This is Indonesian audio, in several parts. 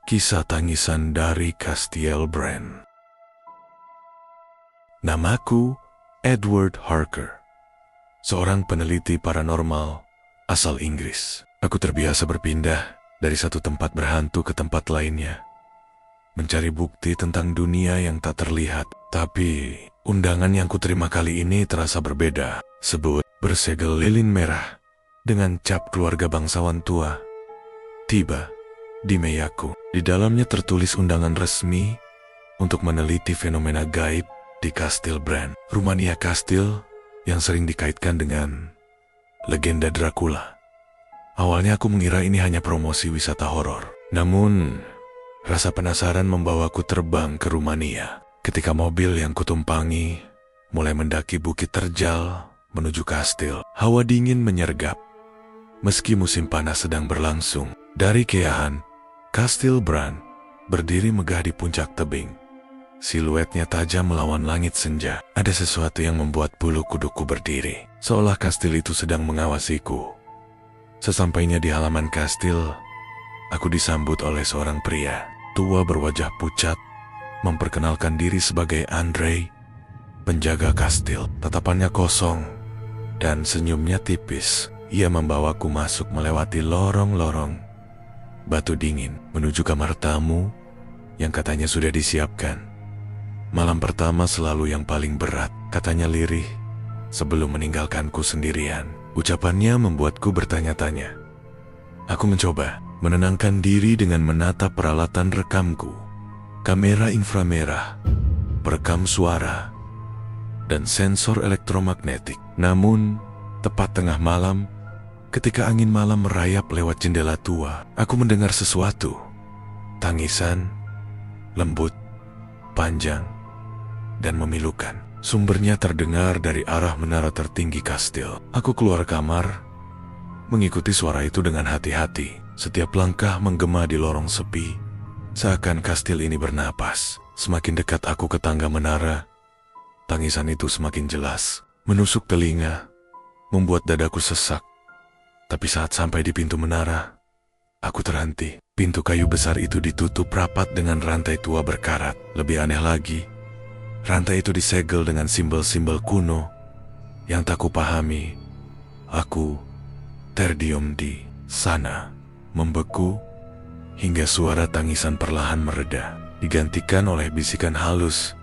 Kisah tangisan dari Castilbran. Namaku Edward Harker, seorang peneliti paranormal asal Inggris. Aku terbiasa berpindah dari satu tempat berhantu ke tempat lainnya, mencari bukti tentang dunia yang tak terlihat. Tapi undangan yang kuterima kali ini terasa berbeda. Sebut bersegel lilin merah dengan cap keluarga bangsawan tua tiba di mejaku. Di dalamnya tertulis undangan resmi untuk meneliti fenomena gaib di Castilbran, Rumania Kastil yang sering dikaitkan dengan legenda Dracula. Awalnya aku mengira ini hanya promosi wisata horor. Namun, rasa penasaran membawaku terbang ke Rumania. Ketika mobil yang kutumpangi mulai mendaki bukit terjal menuju kastil, hawa dingin menyergap. Meski musim panas sedang berlangsung, dari keahan, Castilbran berdiri megah di puncak tebing. Siluetnya tajam melawan langit senja. Ada sesuatu yang membuat bulu kuduku berdiri, seolah kastil itu sedang mengawasiku. Sesampainya di halaman kastil, aku disambut oleh seorang pria tua berwajah pucat, memperkenalkan diri sebagai Andrei, penjaga kastil. Tatapannya kosong dan senyumnya tipis. Ia membawaku masuk melewati lorong-lorong batu dingin menuju kamar tamu yang katanya sudah disiapkan. Malam pertama selalu yang paling berat, katanya lirih sebelum meninggalkanku sendirian. Ucapannya membuatku bertanya-tanya. Aku mencoba menenangkan diri dengan menatap peralatan rekamku, kamera inframerah, perekam suara, dan sensor elektromagnetik. Namun, tepat tengah malam, ketika angin malam merayap lewat jendela tua, aku mendengar sesuatu. Tangisan, lembut, panjang, dan memilukan. Sumbernya terdengar dari arah menara tertinggi kastil. Aku keluar kamar, mengikuti suara itu dengan hati-hati. Setiap langkah menggema di lorong sepi, seakan kastil ini bernapas. Semakin dekat aku ke tangga menara, tangisan itu semakin jelas, menusuk telinga, membuat dadaku sesak. Tapi saat sampai di pintu menara, aku terhenti. Pintu kayu besar itu ditutup rapat dengan rantai tua berkarat. Lebih aneh lagi, rantai itu disegel dengan simbol-simbol kuno yang tak kupahami. Aku terdiam di sana, membeku hingga suara tangisan perlahan mereda, digantikan oleh bisikan halus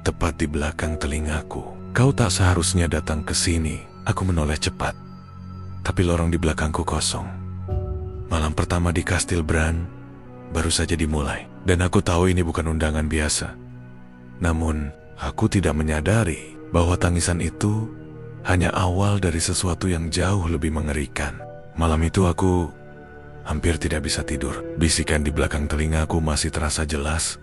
tepat di belakang telingaku. Kau tak seharusnya datang ke sini. Aku menoleh cepat, tapi lorong di belakangku kosong. Malam pertama di Castilbran baru saja dimulai, dan aku tahu ini bukan undangan biasa. Namun, aku tidak menyadari bahwa tangisan itu hanya awal dari sesuatu yang jauh lebih mengerikan. Malam itu aku hampir tidak bisa tidur. Bisikan di belakang telingaku masih terasa jelas,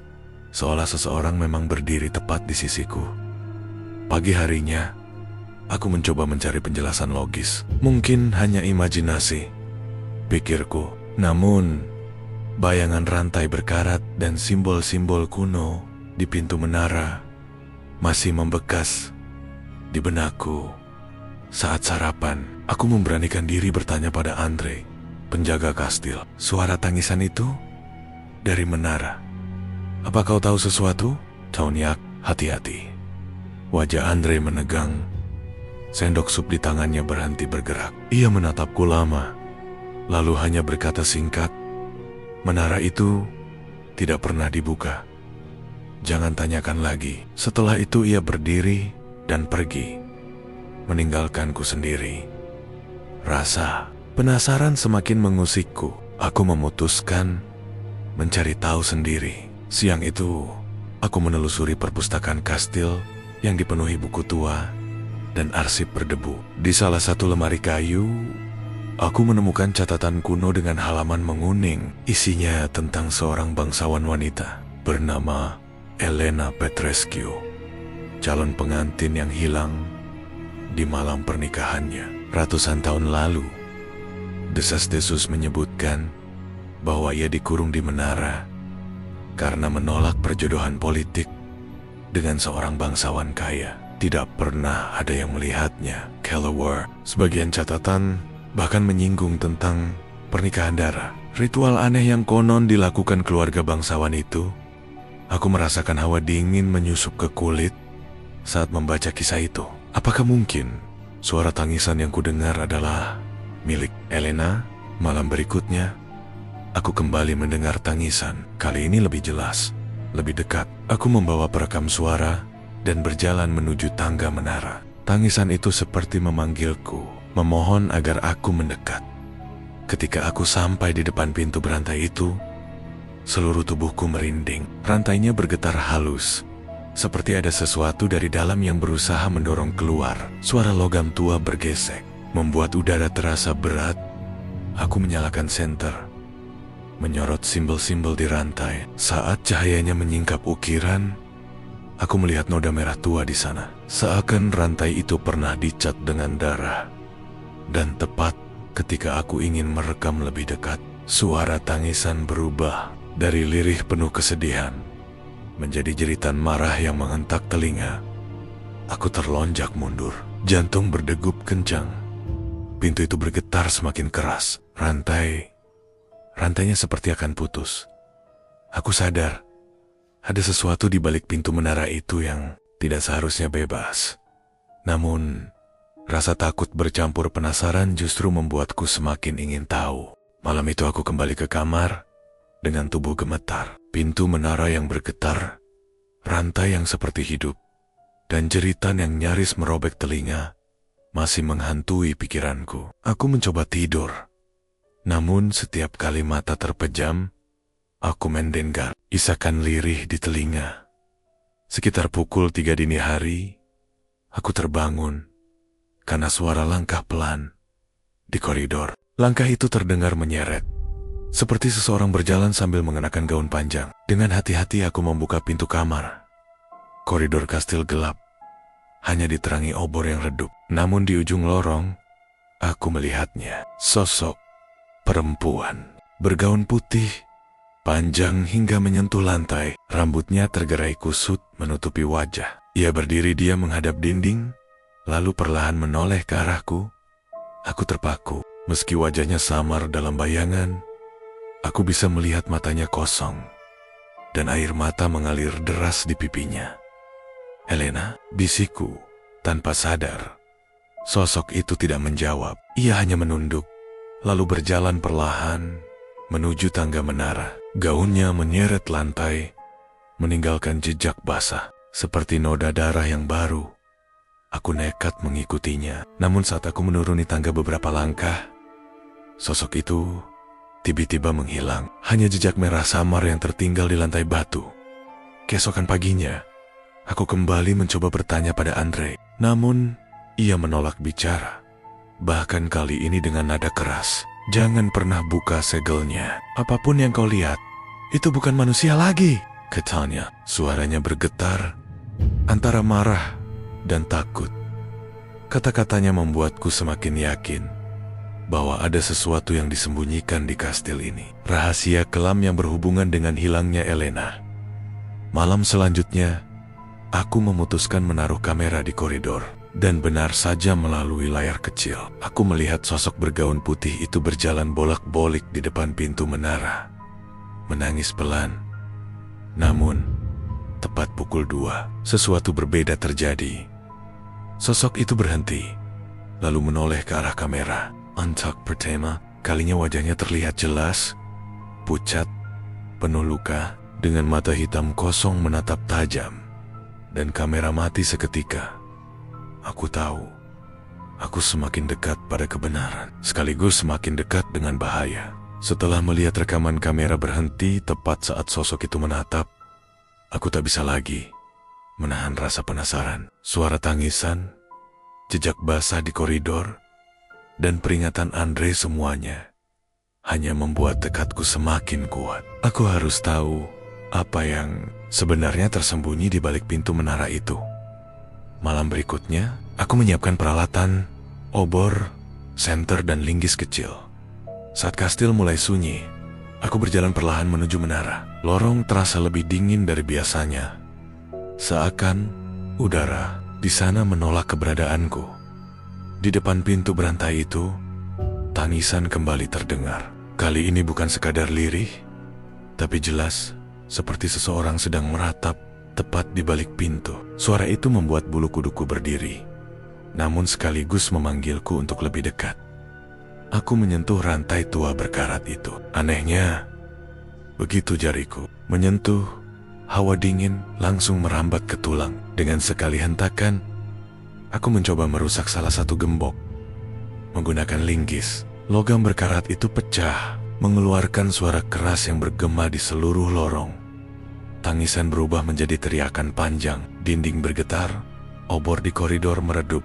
seolah seseorang memang berdiri tepat di sisiku. Pagi harinya, aku mencoba mencari penjelasan logis. Mungkin hanya imajinasi, pikirku. Namun, bayangan rantai berkarat dan simbol-simbol kuno di pintu menara masih membekas di benakku. Saat sarapan, aku memberanikan diri bertanya pada Andrei, penjaga kastil. Suara tangisan itu dari menara. Apa kau tahu sesuatu? Tonyak, hati-hati. Wajah Andrei menegang. Sendok sup di tangannya berhenti bergerak. Ia menatapku lama, lalu hanya berkata singkat, "Menara itu tidak pernah dibuka. Jangan tanyakan lagi." Setelah itu ia berdiri dan pergi, meninggalkanku sendiri. Rasa penasaran semakin mengusikku. Aku memutuskan mencari tahu sendiri. Siang itu, aku menelusuri perpustakaan kastil yang dipenuhi buku tua dan arsip berdebu. Di salah satu lemari kayu, aku menemukan catatan kuno dengan halaman menguning. Isinya tentang seorang bangsawan wanita bernama Elena Petrescu, calon pengantin yang hilang di malam pernikahannya ratusan tahun lalu. Desas-desus menyebutkan bahwa ia dikurung di menara karena menolak perjodohan politik dengan seorang bangsawan kaya. Tidak pernah ada yang melihatnya. Kelleher. Sebagian catatan bahkan menyinggung tentang pernikahan darah. Ritual aneh yang konon dilakukan keluarga bangsawan itu. Aku merasakan hawa dingin menyusup ke kulit saat membaca kisah itu. Apakah mungkin suara tangisan yang kudengar adalah milik Elena? Malam berikutnya, aku kembali mendengar tangisan. Kali ini lebih jelas, lebih dekat. Aku membawa perekam suara dan berjalan menuju tangga menara. Tangisan itu seperti memanggilku, memohon agar aku mendekat. Ketika aku sampai di depan pintu berantai itu, seluruh tubuhku merinding. Rantainya bergetar halus, seperti ada sesuatu dari dalam yang berusaha mendorong keluar. Suara logam tua bergesek, membuat udara terasa berat. Aku menyalakan senter, menyorot simbol-simbol di rantai. Saat cahayanya menyingkap ukiran, aku melihat noda merah tua di sana. Seakan rantai itu pernah dicat dengan darah. Dan tepat ketika aku ingin merekam lebih dekat, suara tangisan berubah dari lirih penuh kesedihan menjadi jeritan marah yang menghentak telinga. Aku terlonjak mundur, jantung berdegup kencang. Pintu itu bergetar semakin keras. Rantainya seperti akan putus. Aku sadar ada sesuatu di balik pintu menara itu yang tidak seharusnya bebas. Namun, rasa takut bercampur penasaran justru membuatku semakin ingin tahu. Malam itu aku kembali ke kamar dengan tubuh gemetar. Pintu menara yang bergetar, rantai yang seperti hidup, dan jeritan yang nyaris merobek telinga masih menghantui pikiranku. Aku mencoba tidur. Namun setiap kali mata terpejam, aku mendengar isakan lirih di telinga. Sekitar pukul 3 dini hari, aku terbangun karena suara langkah pelan di koridor. Langkah itu terdengar menyeret, seperti seseorang berjalan sambil mengenakan gaun panjang. Dengan hati-hati aku membuka pintu kamar. Koridor kastil gelap, hanya diterangi obor yang redup. Namun di ujung lorong, aku melihatnya. Sosok perempuan bergaun putih, panjang hingga menyentuh lantai. Rambutnya tergerai kusut menutupi wajah. Ia berdiri diam menghadap dinding, lalu perlahan menoleh ke arahku. Aku terpaku. Meski wajahnya samar dalam bayangan, aku bisa melihat matanya kosong, dan air mata mengalir deras di pipinya. "Elena," bisikku tanpa sadar. Sosok itu tidak menjawab. Ia hanya menunduk, lalu berjalan perlahan menuju tangga menara. Gaunnya menyeret lantai, meninggalkan jejak basah, seperti noda darah yang baru. Aku nekat mengikutinya. Namun saat aku menuruni tangga beberapa langkah, sosok itu tiba-tiba menghilang. Hanya jejak merah samar yang tertinggal di lantai batu. Keesokan paginya, aku kembali mencoba bertanya pada Andre. Namun, ia menolak bicara. Bahkan kali ini dengan nada keras. "Jangan pernah buka segelnya. Apapun yang kau lihat, itu bukan manusia lagi," katanya. Suaranya bergetar antara marah dan takut. Kata-katanya membuatku semakin yakin bahwa ada sesuatu yang disembunyikan di kastil ini. Rahasia kelam yang berhubungan dengan hilangnya Elena. Malam selanjutnya, aku memutuskan menaruh kamera di koridor. Dan benar saja melalui layar kecil, aku melihat sosok bergaun putih itu berjalan bolak-balik di depan pintu menara, menangis pelan. Namun, tepat pukul 2, sesuatu berbeda terjadi. Sosok itu berhenti, lalu menoleh ke arah kamera. Untuk pertama kalinya wajahnya terlihat jelas, pucat, penuh luka, dengan mata hitam kosong menatap tajam, dan kamera mati seketika. Aku tahu, aku semakin dekat pada kebenaran, sekaligus semakin dekat dengan bahaya. Setelah melihat rekaman kamera berhenti tepat saat sosok itu menatap, aku tak bisa lagi menahan rasa penasaran. Suara tangisan, jejak basah di koridor, dan peringatan Andre semuanya hanya membuat tekadku semakin kuat. Aku harus tahu apa yang sebenarnya tersembunyi di balik pintu menara itu. Malam berikutnya, aku menyiapkan peralatan, obor, senter, dan linggis kecil. Saat kastil mulai sunyi, aku berjalan perlahan menuju menara. Lorong terasa lebih dingin dari biasanya. Seakan udara di sana menolak keberadaanku. Di depan pintu berantai itu, tangisan kembali terdengar. Kali ini bukan sekadar lirih, tapi jelas seperti seseorang sedang meratap tepat di balik pintu. Suara itu membuat bulu kuduku berdiri, namun sekaligus memanggilku untuk lebih dekat. Aku menyentuh rantai tua berkarat itu. Anehnya, begitu jariku menyentuh, hawa dingin langsung merambat ke tulang. Dengan sekali hentakan, aku mencoba merusak salah satu gembok. Menggunakan linggis, logam berkarat itu pecah, mengeluarkan suara keras yang bergema di seluruh lorong. Tangisan berubah menjadi teriakan panjang, dinding bergetar, obor di koridor meredup,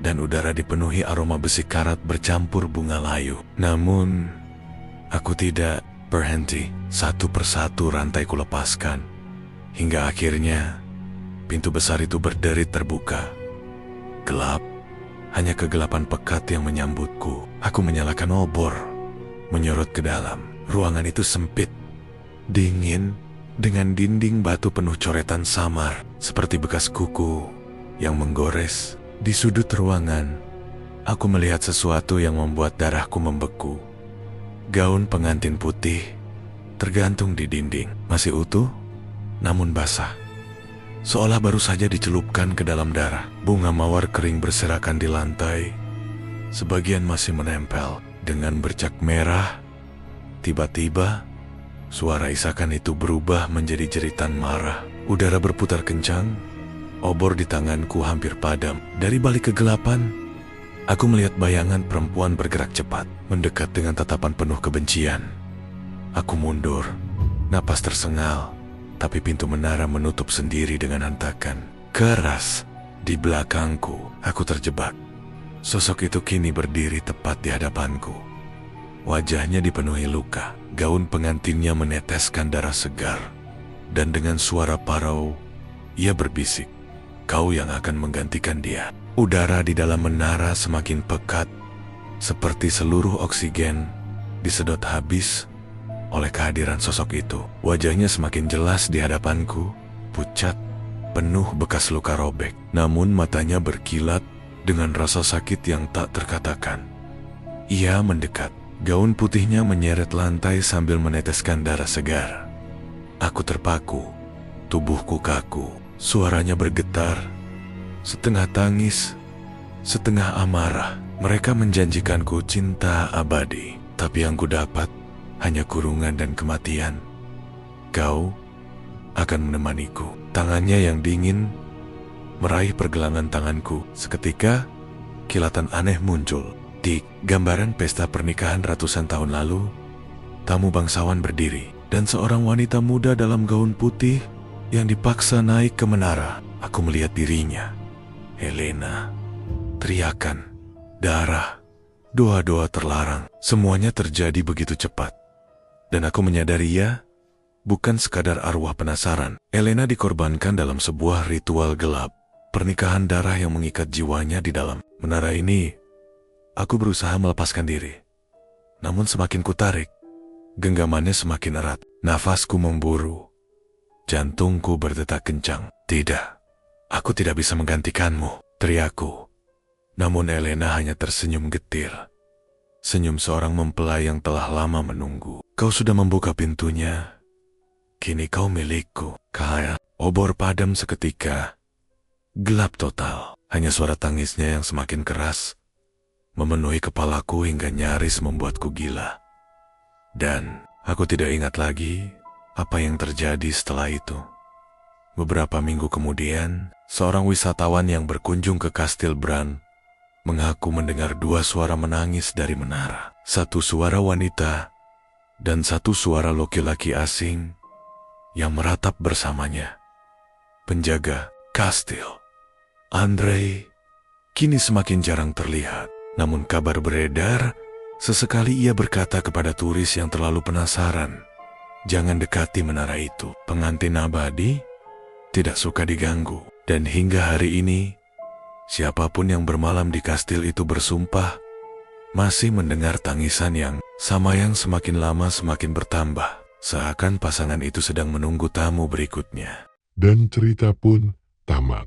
dan udara dipenuhi aroma besi karat bercampur bunga layu. Namun, aku tidak berhenti. Satu persatu rantai kulepaskan, hingga akhirnya pintu besar itu berderit terbuka. Gelap, hanya kegelapan pekat yang menyambutku. Aku menyalakan obor, menyorot ke dalam. Ruangan itu sempit, dingin, dengan dinding batu penuh coretan samar, seperti bekas kuku yang menggores. Di sudut ruangan, aku melihat sesuatu yang membuat darahku membeku. Gaun pengantin putih tergantung di dinding, masih utuh, namun basah, seolah baru saja dicelupkan ke dalam darah. Bunga mawar kering berserakan di lantai, sebagian masih menempel dengan bercak merah. Tiba-tiba, suara isakan itu berubah menjadi jeritan marah. Udara berputar kencang, obor di tanganku hampir padam. Dari balik kegelapan, aku melihat bayangan perempuan bergerak cepat, mendekat dengan tatapan penuh kebencian. Aku mundur, napas tersengal, tapi pintu menara menutup sendiri dengan hentakan keras. Di belakangku, aku terjebak. Sosok itu kini berdiri tepat di hadapanku. Wajahnya dipenuhi luka, gaun pengantinnya meneteskan darah segar, dan dengan suara parau, ia berbisik, "Kau yang akan menggantikan dia." Udara di dalam menara semakin pekat, seperti seluruh oksigen disedot habis oleh kehadiran sosok itu. Wajahnya semakin jelas di hadapanku, pucat, penuh bekas luka robek. Namun matanya berkilat dengan rasa sakit yang tak terkatakan. Ia mendekat, gaun putihnya menyeret lantai sambil meneteskan darah segar. Aku terpaku, tubuhku kaku, suaranya bergetar, setengah tangis, setengah amarah. Mereka menjanjikanku cinta abadi, tapi yang ku dapat hanya kurungan dan kematian. Kau akan menemaniku. Tangannya yang dingin meraih pergelangan tanganku. Seketika, kilatan aneh muncul. Di gambaran pesta pernikahan ratusan tahun lalu, tamu bangsawan berdiri, dan seorang wanita muda dalam gaun putih yang dipaksa naik ke menara. Aku melihat dirinya. Helena. Teriakan, darah, doa-doa terlarang. Semuanya terjadi begitu cepat. Dan aku menyadari ia bukan sekadar arwah penasaran. Helena dikorbankan dalam sebuah ritual gelap. Pernikahan darah yang mengikat jiwanya di dalam menara ini. Aku berusaha melepaskan diri. Namun semakin kutarik, genggamannya semakin erat. Nafasku memburu. Jantungku berdetak kencang. "Tidak, aku tidak bisa menggantikanmu," teriakku. Namun Helena hanya tersenyum getir. Senyum seorang mempelai yang telah lama menunggu. "Kau sudah membuka pintunya. Kini kau milikku." Kaya, obor padam seketika. Gelap total. Hanya suara tangisnya yang semakin keras memenuhi kepalaku hingga nyaris membuatku gila. Dan aku tidak ingat lagi apa yang terjadi setelah itu. Beberapa minggu kemudian, seorang wisatawan yang berkunjung ke Kastil Bran mengaku mendengar dua suara menangis dari menara. Satu suara wanita dan satu suara laki-laki asing yang meratap bersamanya. Penjaga kastil, Andrei, kini semakin jarang terlihat. Namun kabar beredar, sesekali ia berkata kepada turis yang terlalu penasaran, "Jangan dekati menara itu. Pengantin abadi tidak suka diganggu." Dan hingga hari ini, siapapun yang bermalam di kastil itu bersumpah masih mendengar tangisan yang sama yang semakin lama semakin bertambah. Seakan pasangan itu sedang menunggu tamu berikutnya. Dan cerita pun tamat.